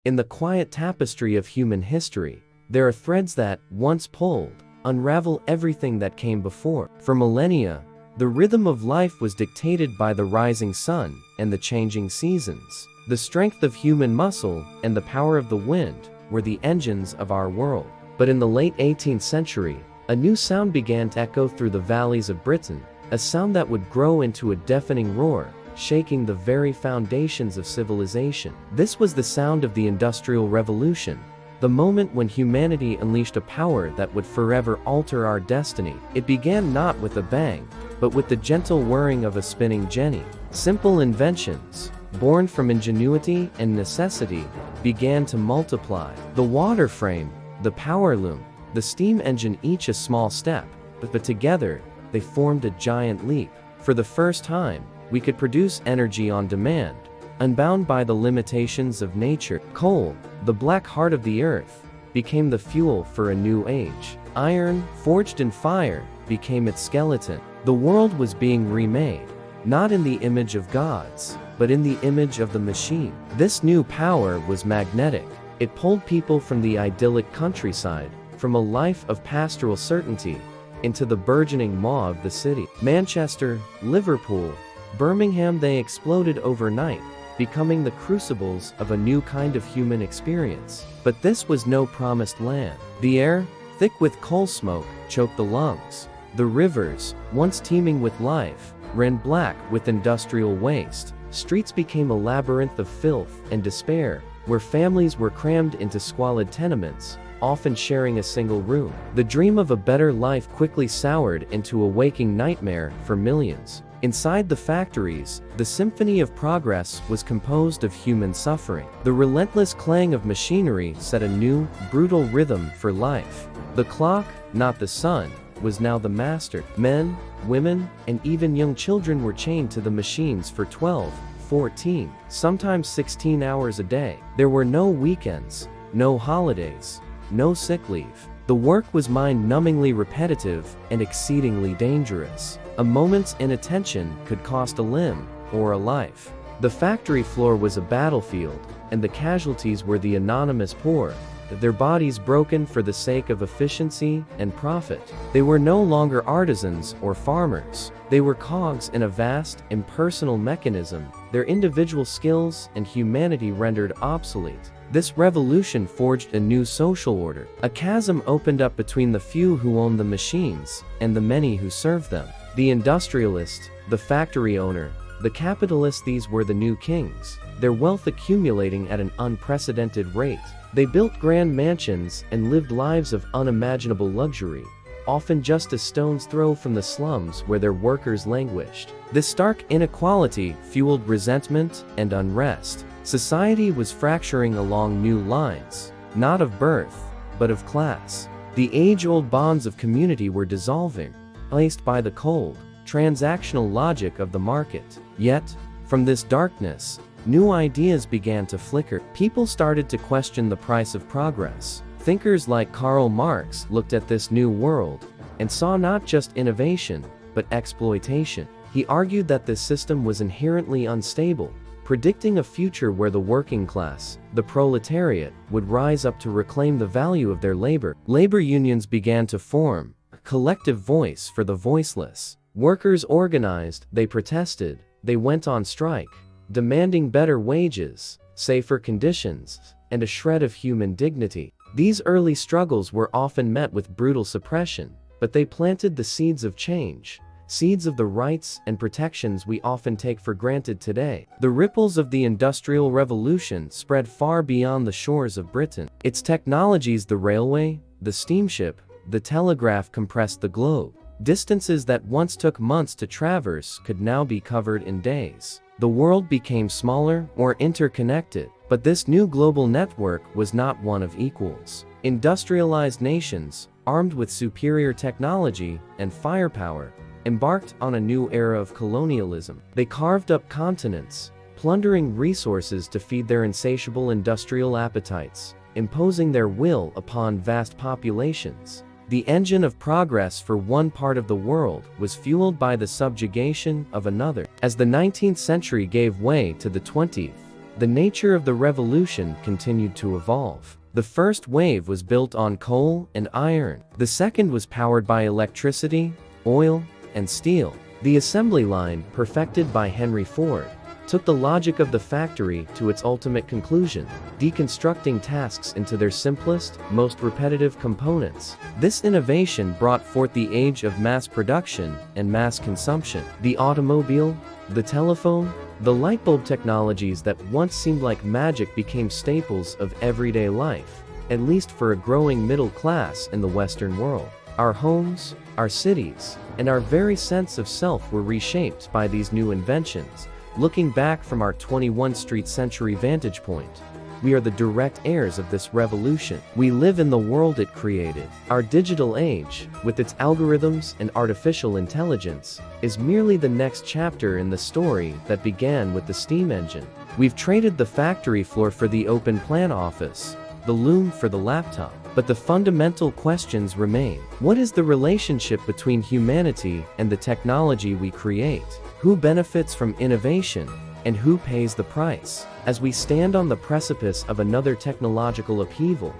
In the quiet tapestry of human history, there are threads that, once pulled, unravel everything that came before. For millennia, the rhythm of life was dictated by the rising sun and the changing seasons. The strength of human muscle and the power of the wind were the engines of our world. But in the late 18th century, a new sound began to echo through the valleys of Britain, a sound that would grow into a deafening roar, shaking the very foundations of civilization. This was the sound of the Industrial Revolution, the moment when humanity unleashed a power that would forever alter our destiny. It began not with a bang, but with the gentle whirring of a spinning jenny. Simple inventions, born from ingenuity and necessity, began to multiply. The water frame, the power loom, the steam engine, each a small step, but together, they formed a giant leap. For the first time, we could produce energy on demand, unbound by the limitations of nature. Coal, the black heart of the earth, became the fuel for a new age. Iron, forged in fire, became its skeleton. The world was being remade, not in the image of gods, but in the image of the machine. This new power was magnetic. It pulled people from the idyllic countryside, from a life of pastoral certainty, into the burgeoning maw of the city. Manchester, Liverpool, Birmingham, they exploded overnight, becoming the crucibles of a new kind of human experience. But this was no promised land. The air, thick with coal smoke, choked the lungs. The rivers, once teeming with life, ran black with industrial waste. Streets became a labyrinth of filth and despair, where families were crammed into squalid tenements, often sharing a single room. The dream of a better life quickly soured into a waking nightmare for millions. Inside the factories, the symphony of progress was composed of human suffering. The relentless clang of machinery set a new, brutal rhythm for life. The clock, not the sun, was now the master. Men, women, and even young children were chained to the machines for 12, 14, sometimes 16 hours a day. There were no weekends, no holidays, no sick leave. The work was mind-numbingly repetitive and exceedingly dangerous. A moment's inattention could cost a limb or a life. The factory floor was a battlefield, and the casualties were the anonymous poor, their bodies broken for the sake of efficiency and profit. They were no longer artisans or farmers. They were cogs in a vast, impersonal mechanism, their individual skills and humanity rendered obsolete. This revolution forged a new social order. A chasm opened up between the few who owned the machines and the many who served them. The industrialist, the factory owner, the capitalist, these were the new kings, their wealth accumulating at an unprecedented rate. They built grand mansions and lived lives of unimaginable luxury, often just a stone's throw from the slums where their workers languished. This stark inequality fueled resentment and unrest. Society was fracturing along new lines, not of birth, but of class. The age-old bonds of community were dissolving, replaced by the cold, transactional logic of the market. Yet, from this darkness, new ideas began to flicker. People started to question the price of progress. Thinkers like Karl Marx looked at this new world and saw not just innovation, but exploitation. He argued that this system was inherently unstable, predicting a future where the working class, the proletariat, would rise up to reclaim the value of their labor. Labor unions began to form, a collective voice for the voiceless. Workers organized, they protested, they went on strike, demanding better wages, safer conditions, and a shred of human dignity. These early struggles were often met with brutal suppression, but they planted the seeds of change, seeds of the rights and protections we often take for granted today. The ripples of the Industrial Revolution spread far beyond the shores of Britain. Its technologies, the railway, the steamship, the telegraph, compressed the globe. Distances that once took months to traverse could now be covered in days. The world became smaller, more interconnected, but this new global network was not one of equals. Industrialized nations, armed with superior technology and firepower, embarked on a new era of colonialism. They carved up continents, plundering resources to feed their insatiable industrial appetites, imposing their will upon vast populations. The engine of progress for one part of the world was fueled by the subjugation of another. As the 19th century gave way to the 20th, the nature of the revolution continued to evolve. The first wave was built on coal and iron. The second was powered by electricity, oil, and steel. The assembly line, perfected by Henry Ford, took the logic of the factory to its ultimate conclusion, deconstructing tasks into their simplest, most repetitive components. This innovation brought forth the age of mass production and mass consumption. The automobile, the telephone, the light bulb technologies that once seemed like magic became staples of everyday life, at least for a growing middle class in the Western world. Our homes, our cities, and our very sense of self were reshaped by these new inventions. Looking back from our 21st century vantage point, we are the direct heirs of this revolution. We live in the world it created. Our digital age, with its algorithms and artificial intelligence, is merely the next chapter in the story that began with the steam engine. We've traded the factory floor for the open plan office, the loom for the laptop. But the fundamental questions remain. What is the relationship between humanity and the technology we create? Who benefits from innovation, and who pays the price? As we stand on the precipice of another technological upheaval,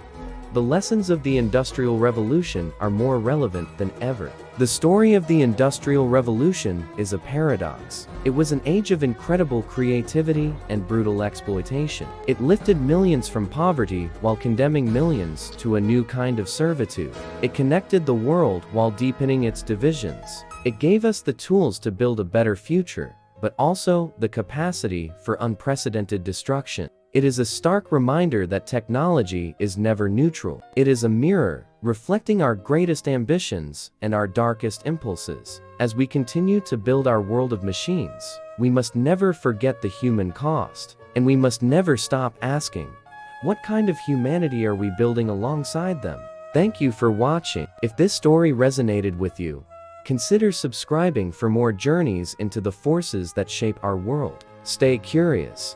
the lessons of the Industrial Revolution are more relevant than ever. The story of the Industrial Revolution is a paradox. It was an age of incredible creativity and brutal exploitation. It lifted millions from poverty while condemning millions to a new kind of servitude. It connected the world while deepening its divisions. It gave us the tools to build a better future, but also the capacity for unprecedented destruction. It is a stark reminder that technology is never neutral. It is a mirror, reflecting our greatest ambitions and our darkest impulses. As we continue to build our world of machines, we must never forget the human cost, and we must never stop asking, what kind of humanity are we building alongside them? Thank you for watching. If this story resonated with you, consider subscribing for more journeys into the forces that shape our world. Stay curious,